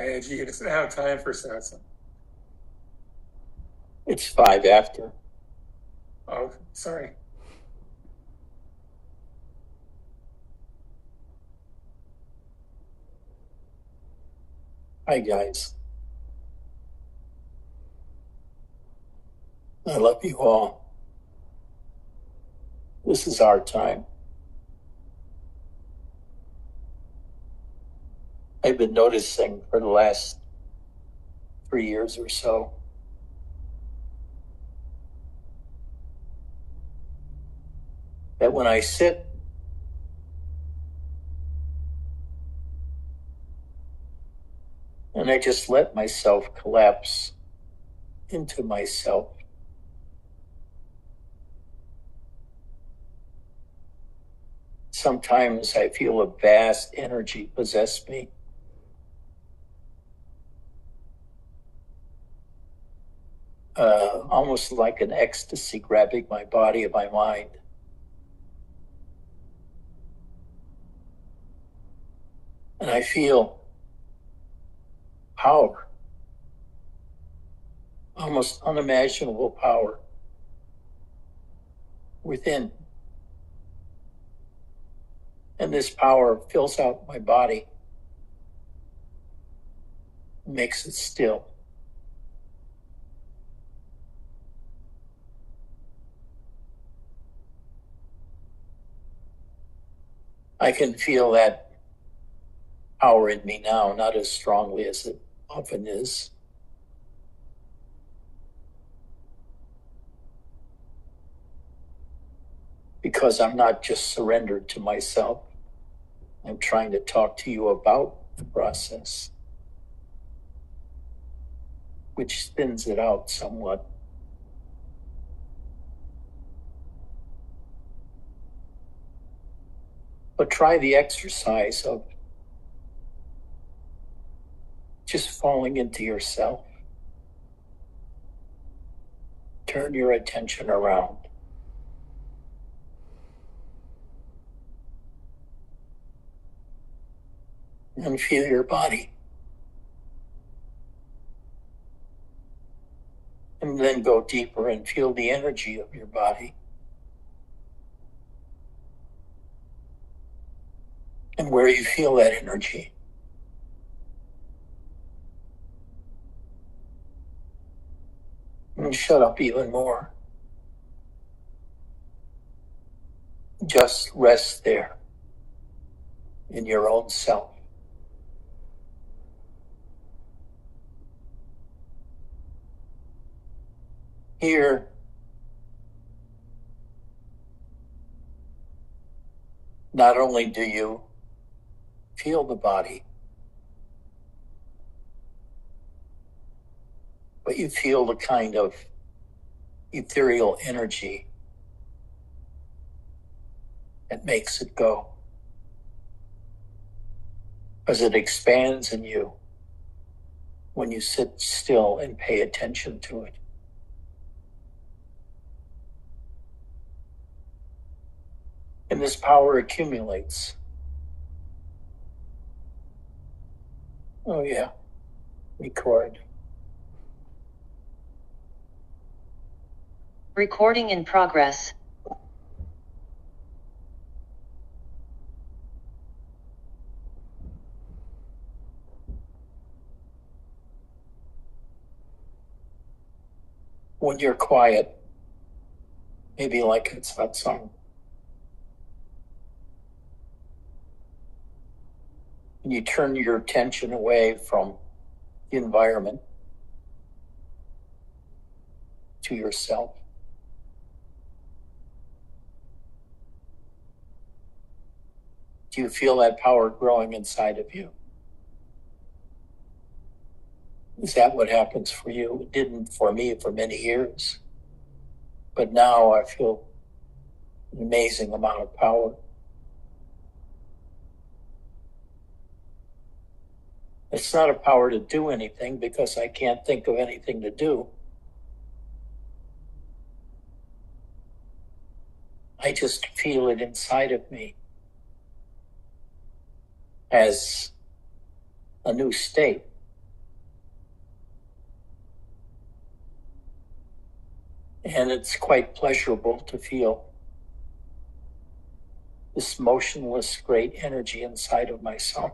You just don't have time for satsang. It's 5 after. Oh, sorry. Hi, guys. I love you all. This is our time. I've been noticing for the last 3 years or so that when I sit and I just let myself collapse into myself, sometimes I feel a vast energy possess me. Almost like an ecstasy grabbing my body and my mind. And I feel power, almost unimaginable power within. And this power fills out my body, makes it still. I can feel that power in me now, not as strongly as it often is. Because I'm not just surrendered to myself. I'm trying to talk to you about the process, which thins it out somewhat. But try the exercise of just falling into yourself. Turn your attention around. And feel your body. And then go deeper and feel the energy of your body. And where you feel that energy. And shut up even more. Just rest there in your own self. Here, not only do you feel the body, but you feel the kind of ethereal energy that makes it go. As it expands in you when you sit still and pay attention to it. And this power accumulates. Oh yeah, record. Recording in progress. When you're quiet, maybe like it's Satsang, and you turn your attention away from the environment to yourself. Do you feel that power growing inside of you? Is that what happens for you? It didn't for me for many years. But now I feel an amazing amount of power. It's not a power to do anything because I can't think of anything to do. I just feel it inside of me as a new state. And it's quite pleasurable to feel this motionless, great energy inside of myself.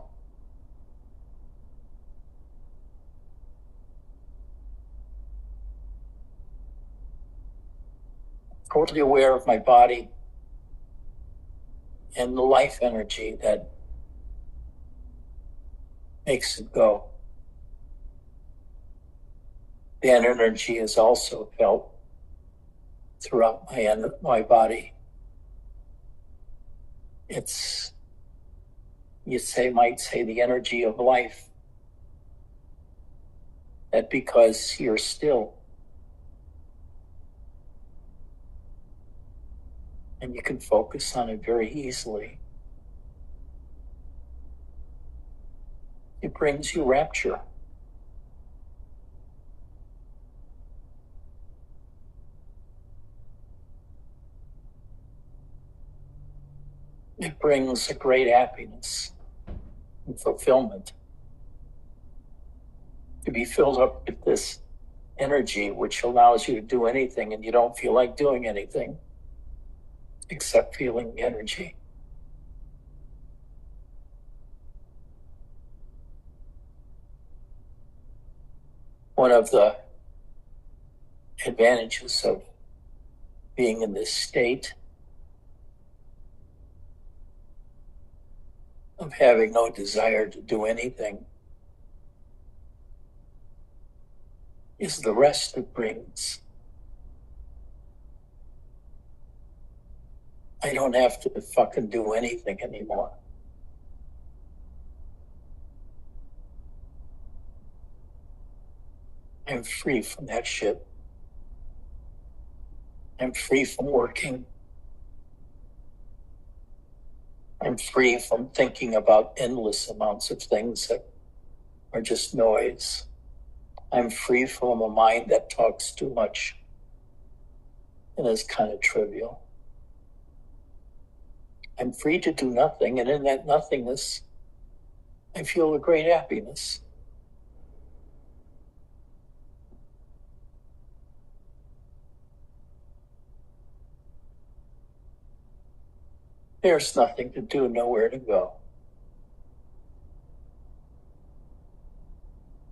Totally aware of my body and the life energy that makes it go. That energy is also felt throughout my body. It's, might say the energy of life. That because you're still, and you can focus on it very easily, it brings you rapture. It brings a great happiness and fulfillment. To be filled up with this energy which allows you to do anything, and you don't feel like doing anything except feeling the energy. One of the advantages of being in this state of having no desire to do anything is the rest it brings. I don't have to fucking do anything anymore. I'm free from that shit. I'm free from working. I'm free from thinking about endless amounts of things that are just noise. I'm free from a mind that talks too much and is kind of trivial. I'm free to do nothing, and in that nothingness, I feel a great happiness. There's nothing to do, nowhere to go.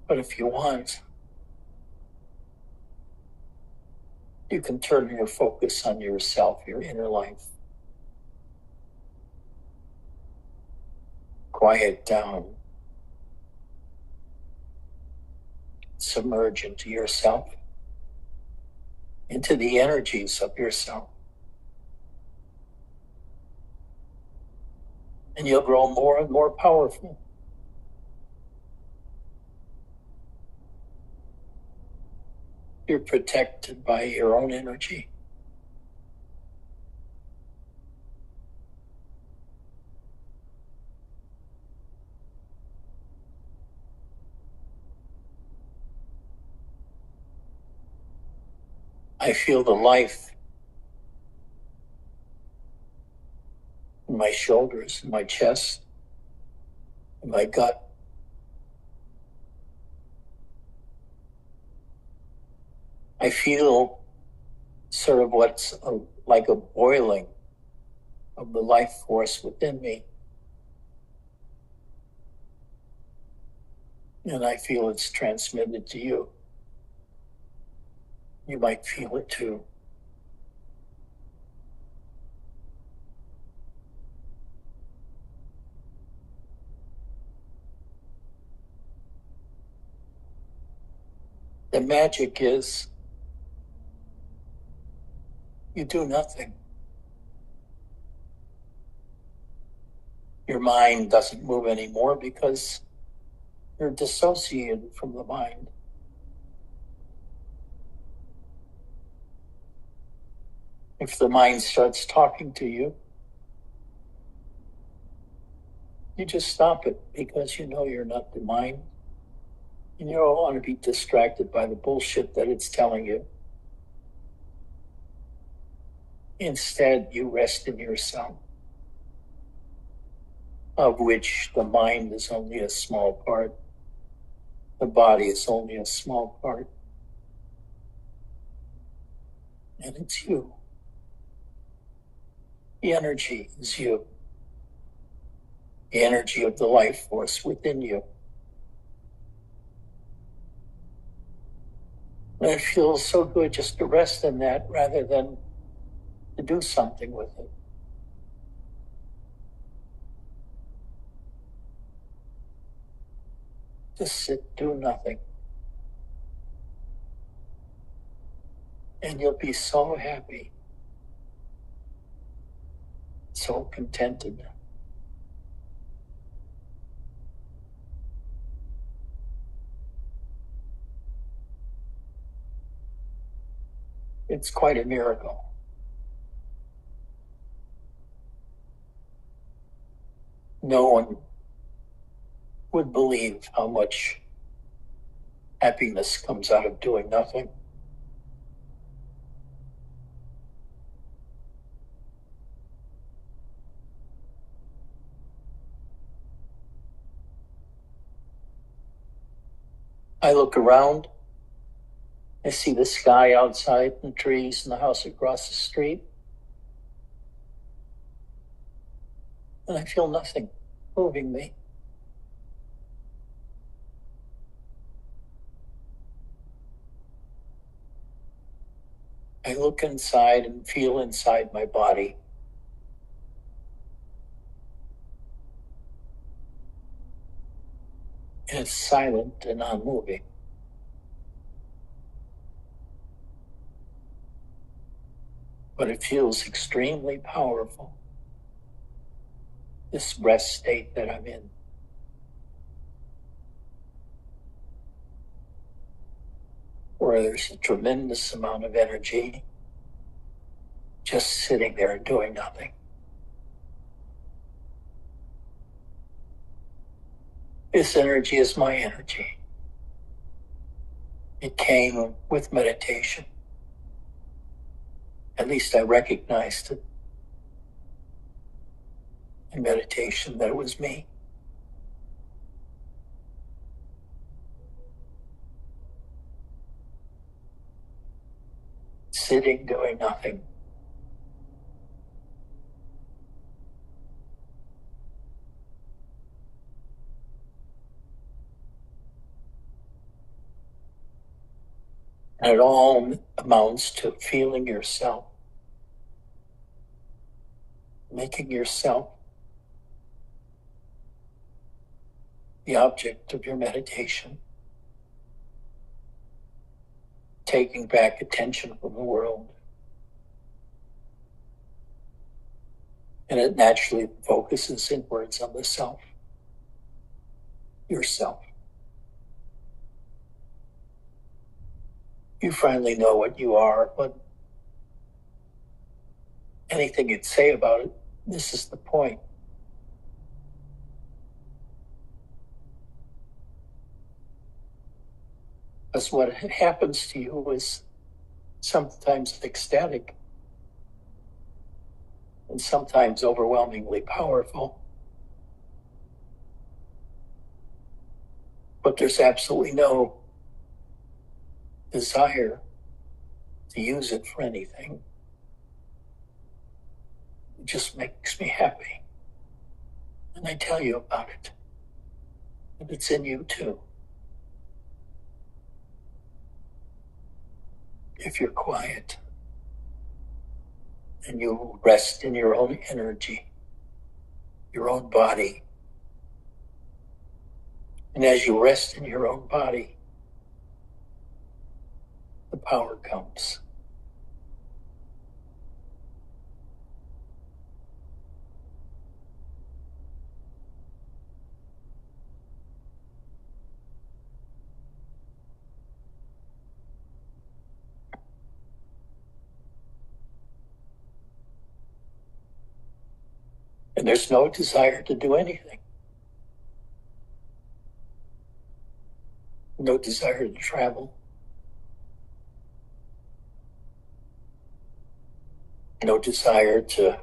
But if you want, you can turn your focus on yourself, your inner life. Quiet down. Submerge into yourself, into the energies of yourself. And you'll grow more and more powerful. You're protected by your own energy. I feel the life in my shoulders, in my chest, in my gut. I feel sort of what's like a boiling of the life force within me. And I feel it's transmitted to you. You might feel it too. The magic is you do nothing. Your mind doesn't move anymore because you're dissociated from the mind. If the mind starts talking to you, you just stop it because you know you're not the mind. And you don't want to be distracted by the bullshit that it's telling you. Instead, you rest in yourself, of which the mind is only a small part. The body is only a small part. And it's you. The energy is you. The energy of the life force within you. And it feels so good just to rest in that rather than to do something with it. Just sit, do nothing. And you'll be so happy, so contented. It's quite a miracle. No one would believe how much happiness comes out of doing nothing. I look around, I see the sky outside and trees and the house across the street, and I feel nothing moving me. I look inside and feel inside my body. And it's silent and unmoving. But it feels extremely powerful, this rest state that I'm in. Where there's a tremendous amount of energy just sitting there and doing nothing. This energy is my energy. It came with meditation. At least I recognized it in meditation that it was me. Sitting, doing nothing. And it all amounts to feeling yourself, making yourself the object of your meditation, taking back attention from the world. And it naturally focuses inwards on the self, yourself. You finally know what you are, but anything you'd say about it, this is the point. Because what happens to you is sometimes ecstatic and sometimes overwhelmingly powerful. But there's absolutely no desire to use it for anything. It just makes me happy. And I tell you about it. And it's in you too. If you're quiet and you rest in your own energy, your own body. And as you rest in your own body, the power comes. And there's no desire to do anything. No desire to travel. No desire to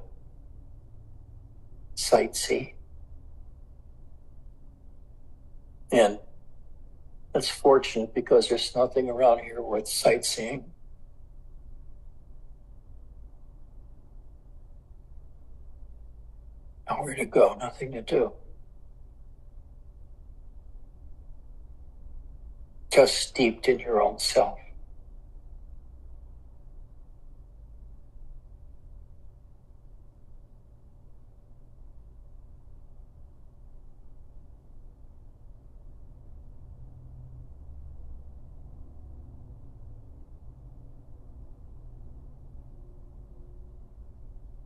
sightsee. And that's fortunate because there's nothing around here worth sightseeing. Nowhere to go, nothing to do. Just steeped in your own self.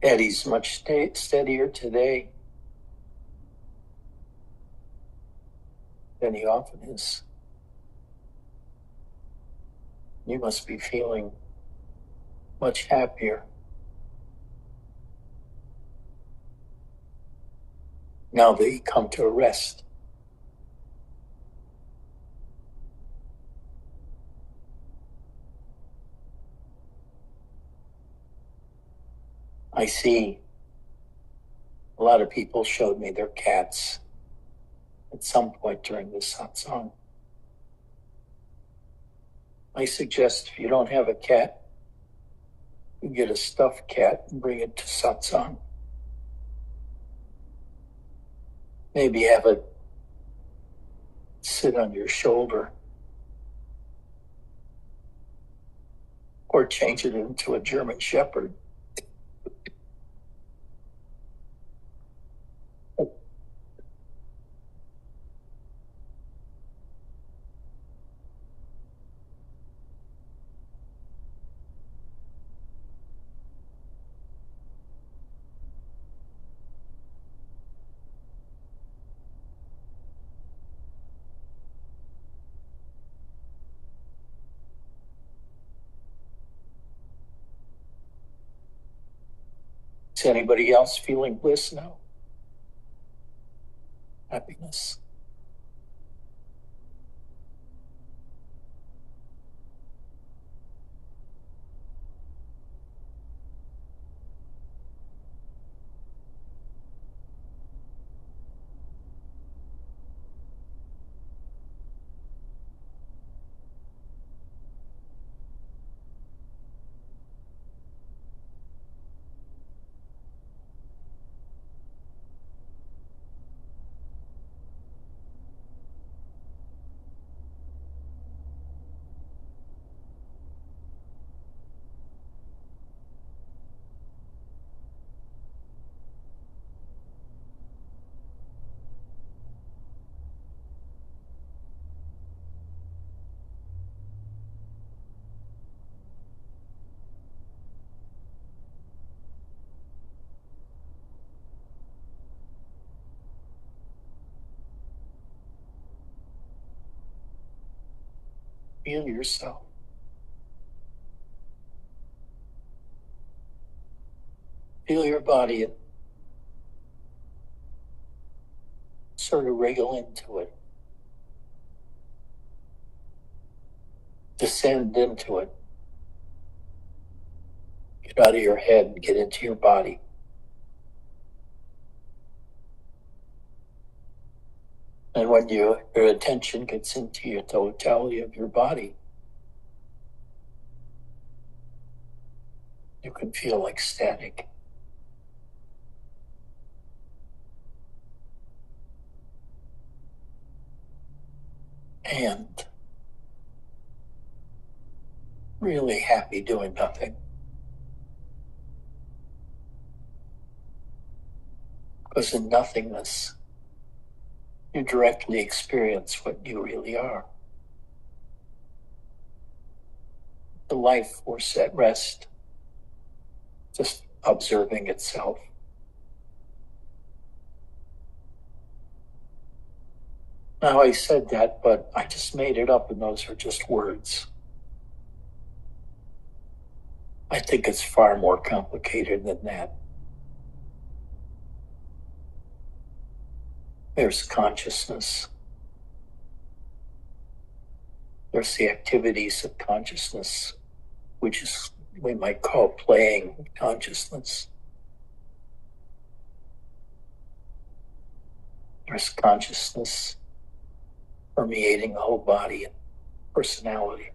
Eddie's much steadier today than he often is. You must be feeling much happier now that you come to a rest. I see a lot of people showed me their cats at some point during this satsang. I suggest if you don't have a cat, you get a stuffed cat and bring it to satsang. Maybe have it sit on your shoulder or change it into a German Shepherd. Is anybody else feeling bliss now? Happiness. Feel yourself. Feel your body sort of wriggle into it. Descend into it. Get out of your head and get into your body. And when your attention gets into your totality of your body, you can feel ecstatic. And really happy doing nothing. Because in nothingness, you directly experience what you really are. The life force at rest, just observing itself. Now I said that, but I just made it up and those are just words. I think it's far more complicated than that. There's consciousness. There's the activities of consciousness, which is we might call playing consciousness. There's consciousness permeating the whole body and personality.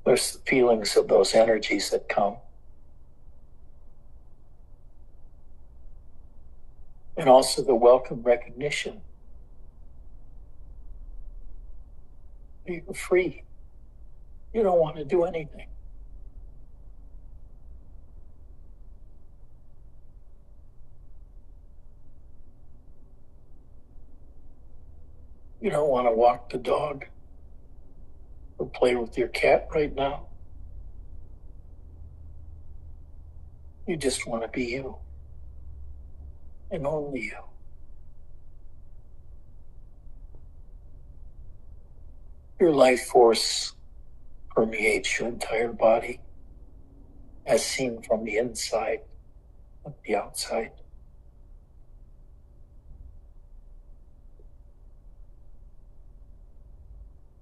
There's the feelings of those energies that come. and also the welcome recognition. You're free. You don't want to do anything. You don't want to walk the dog or play with your cat right now. You just want to be you, and only you. Your life force permeates your entire body, as seen from the inside of the outside.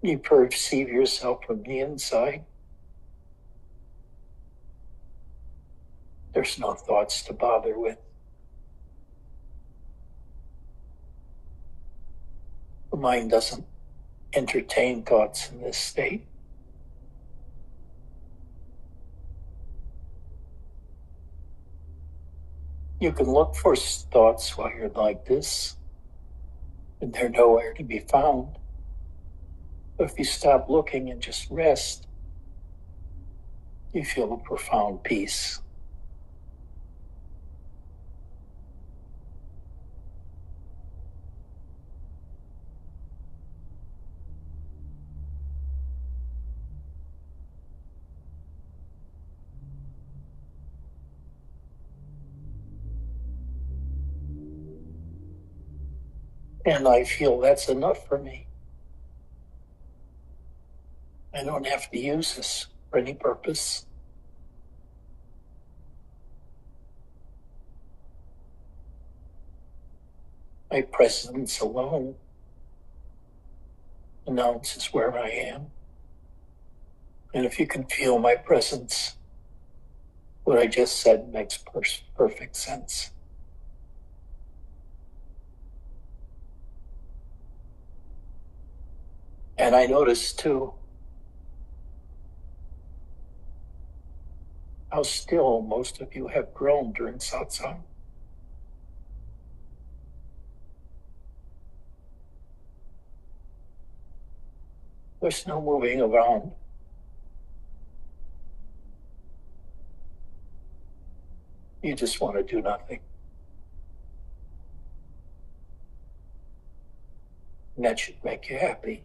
You perceive yourself from the inside. There's no thoughts to bother with. The mind doesn't entertain thoughts in this state. You can look for thoughts while you're like this, and they're nowhere to be found. But if you stop looking and just rest, you feel a profound peace. And I feel that's enough for me. I don't have to use this for any purpose. My presence alone announces where I am. And if you can feel my presence, what I just said makes perfect sense. And I notice too how still most of you have grown during satsang. There's no moving around. You just want to do nothing. And that should make you happy.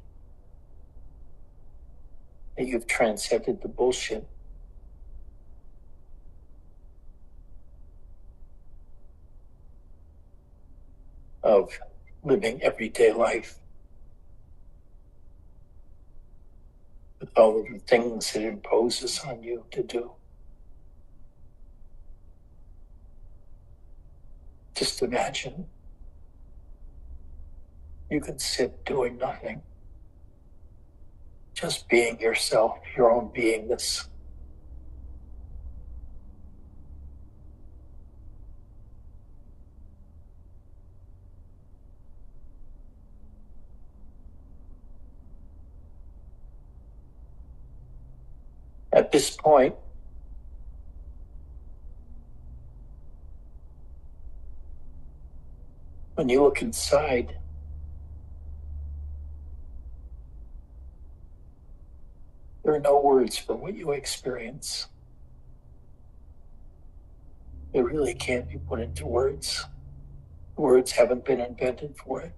That you've transcended the bullshit. Of living everyday life with all of the things it imposes on you to do. Just imagine you can sit doing nothing, just being yourself, your own beingness. At this point, when you look inside, there are no words for what you experience. It really can't be put into words. Words haven't been invented for it.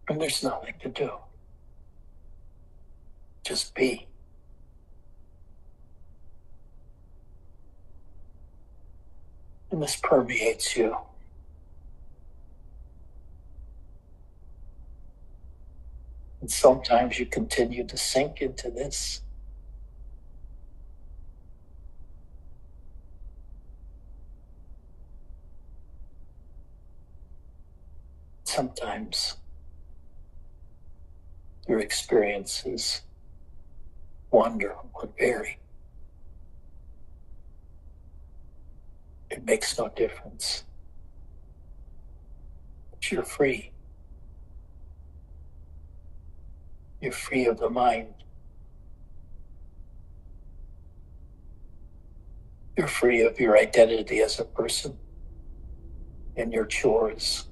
And there's nothing to do. Just be. And this permeates you. And sometimes you continue to sink into this. Sometimes your experiences wander or vary. It makes no difference. But you're free. You're free of the mind. You're free of your identity as a person, in your chores,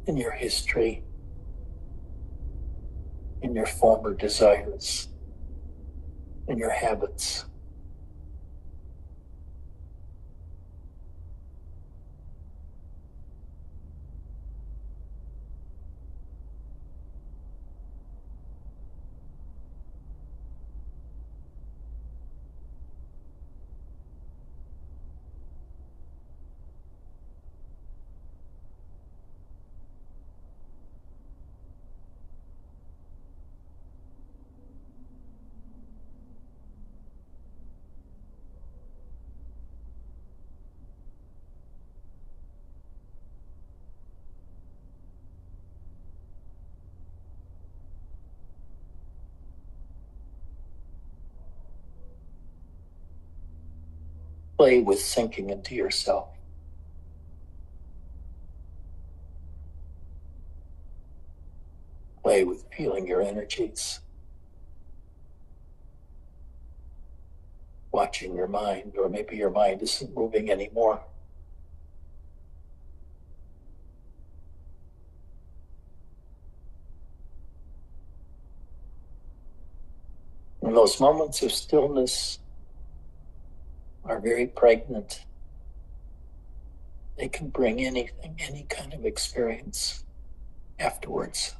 in your history, in your former desires, in your habits. Play with sinking into yourself. Play with feeling your energies. Watching your mind, or maybe your mind isn't moving anymore. And those moments of stillness are very pregnant. They can bring anything, any kind of experience afterwards.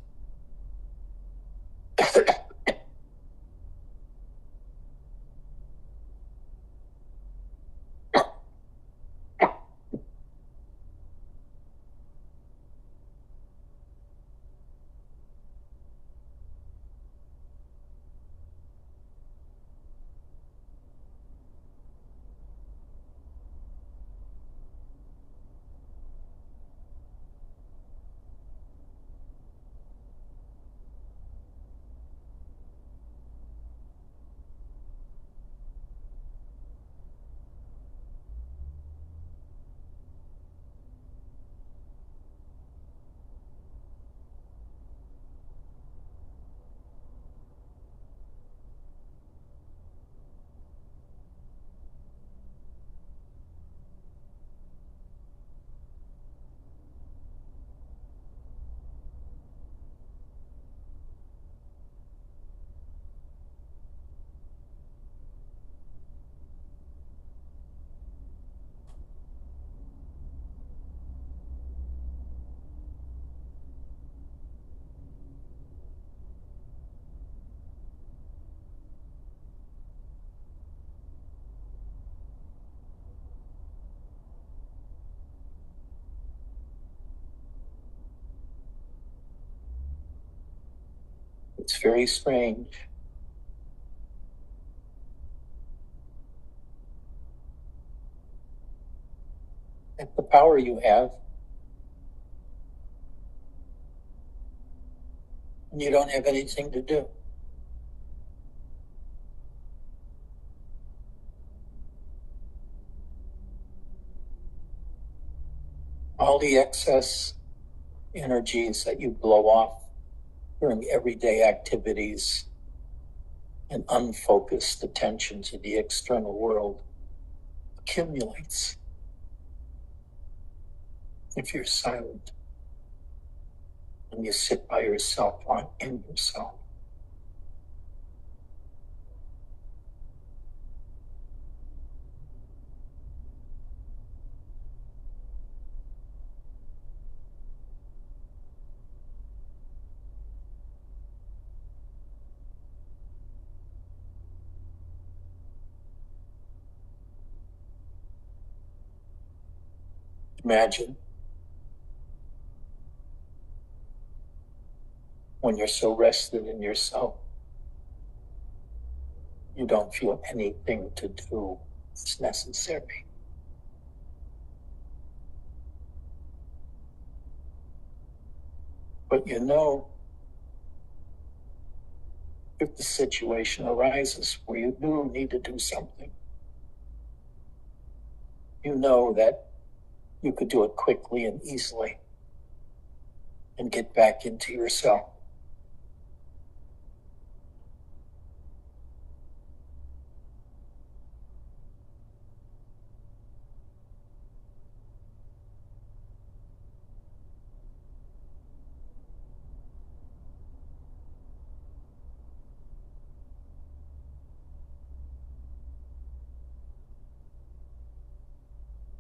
It's very strange. At the power you have, and you don't have anything to do. All the excess energies that you blow off during everyday activities and unfocused attention to the external world accumulates if you're silent and you sit by yourself in yourself. Imagine when you're so rested in yourself, you don't feel anything to do is necessary. But you know, if the situation arises where you do need to do something, you know that you could do it quickly and easily and get back into yourself.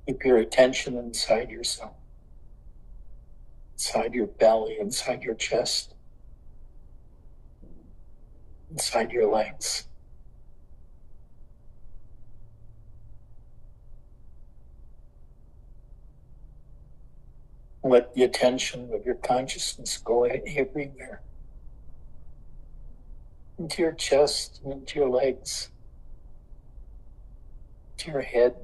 Keep your attention inside yourself, inside your belly, inside your chest, inside your legs. Let the attention of your consciousness go everywhere, into your chest, into your legs, to your head,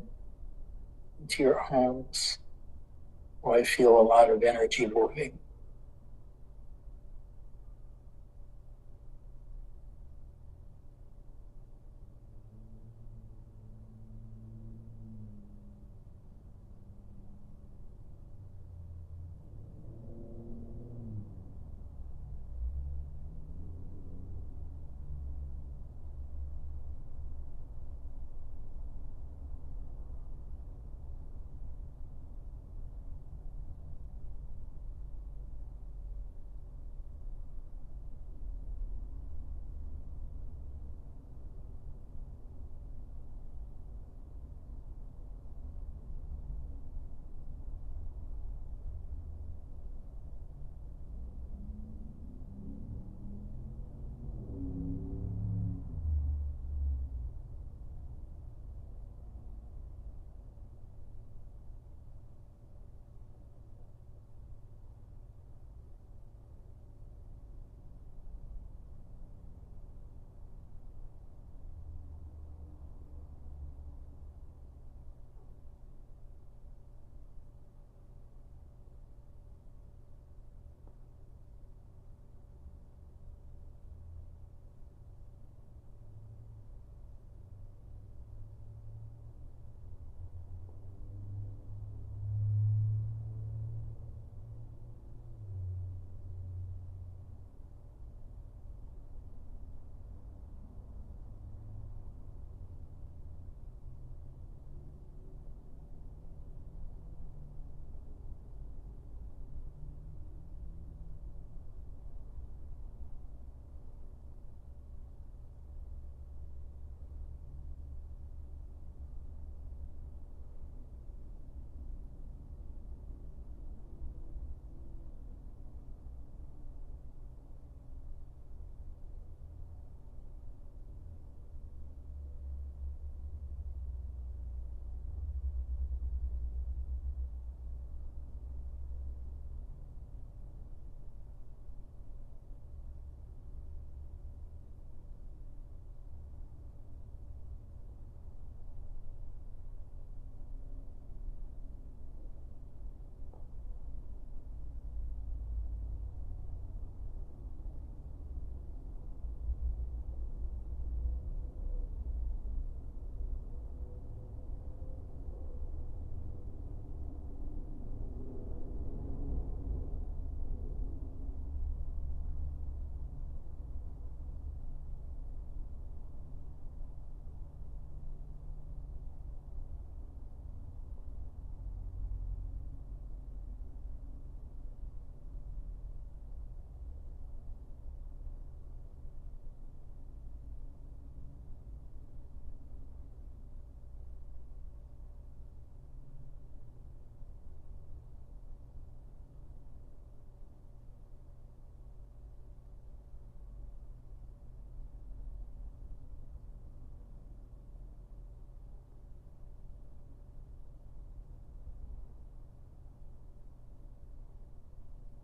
into your arms, where I feel a lot of energy moving.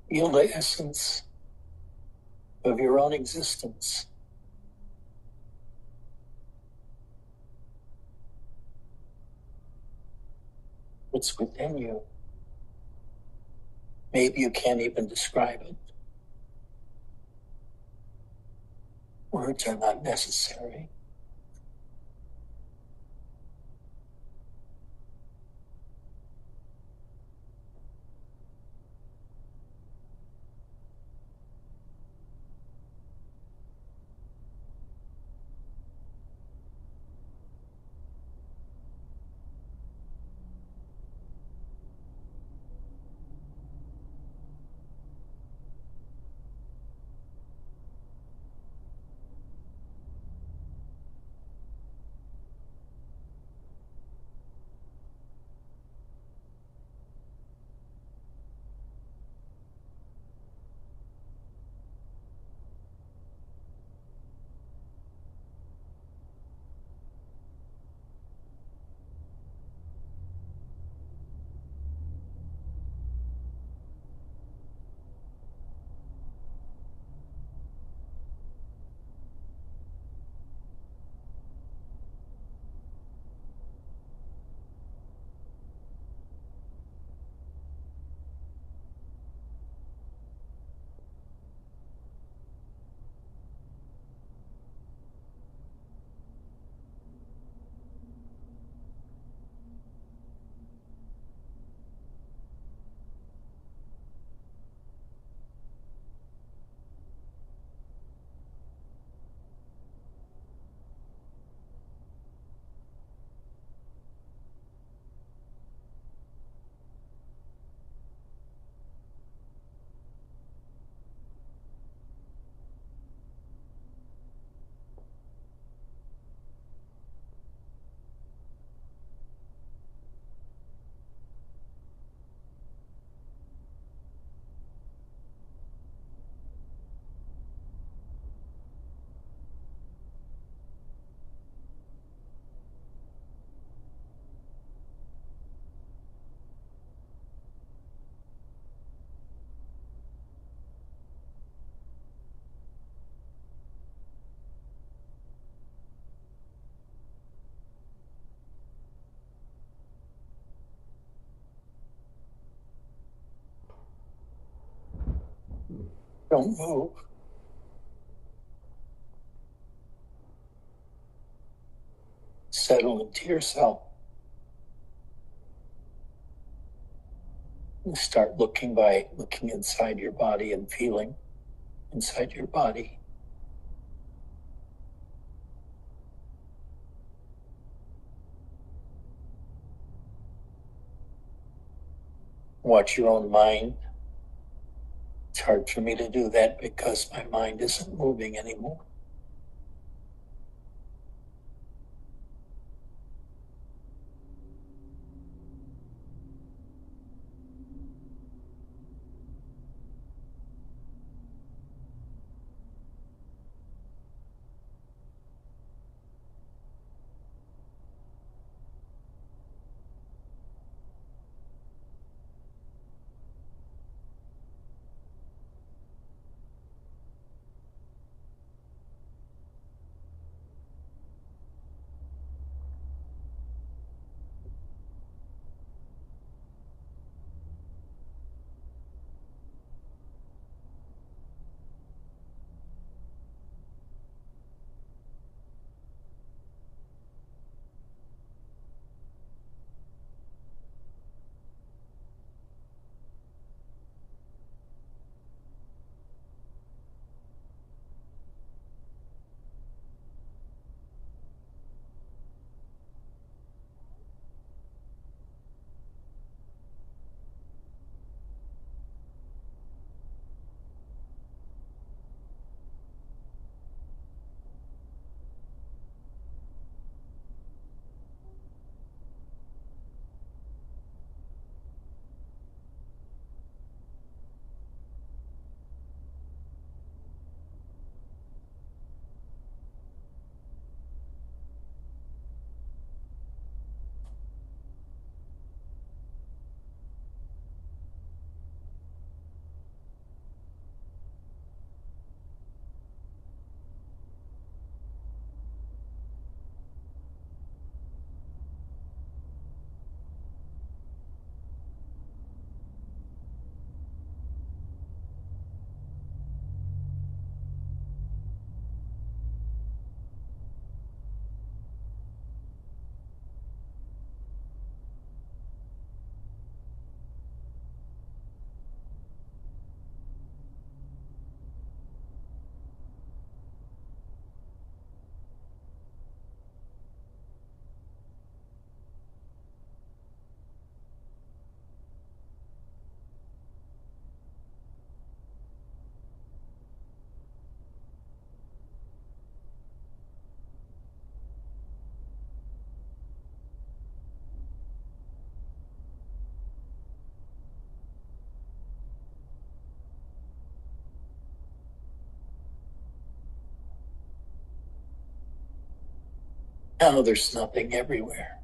Feel the essence of your own existence. It's within you. Maybe you can't even describe it. Words are not necessary. Don't move. Settle into yourself. And start looking by looking inside your body and feeling inside your body. Watch your own mind. It's hard for me to do that because my mind isn't moving anymore. Now there's nothing everywhere.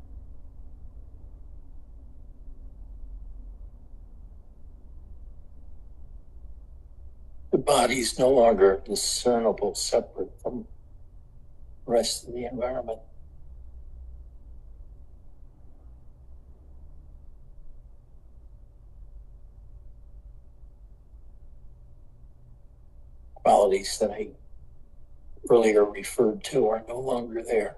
The body's no longer discernible separate from the rest of the environment. Qualities that I earlier referred to are no longer there.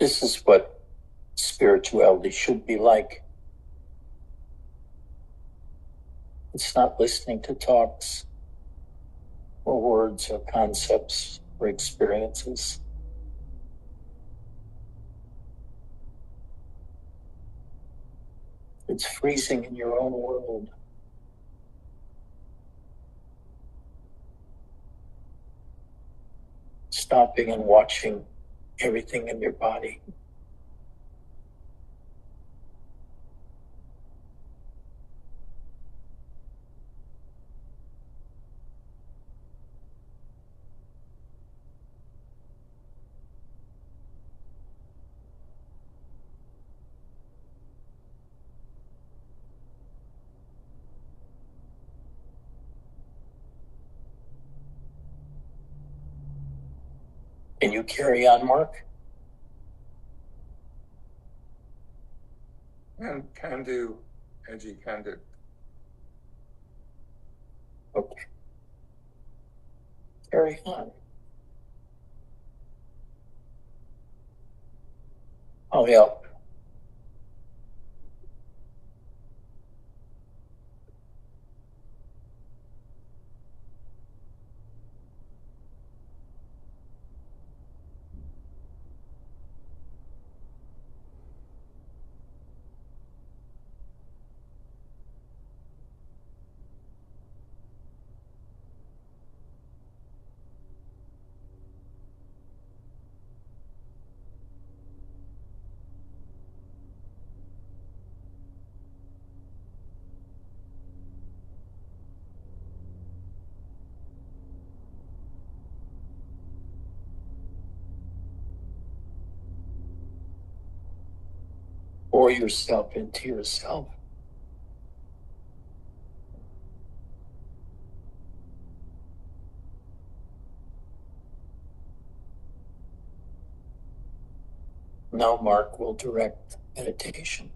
This is what spirituality should be like. It's not listening to talks or words or concepts or experiences. It's freezing in your own world. Stopping and watching everything in your body. Can you carry on, Mark? And can do, edgy can do. Okay. Carry on. I'll help. Pour yourself into yourself. Now Mark will direct meditation.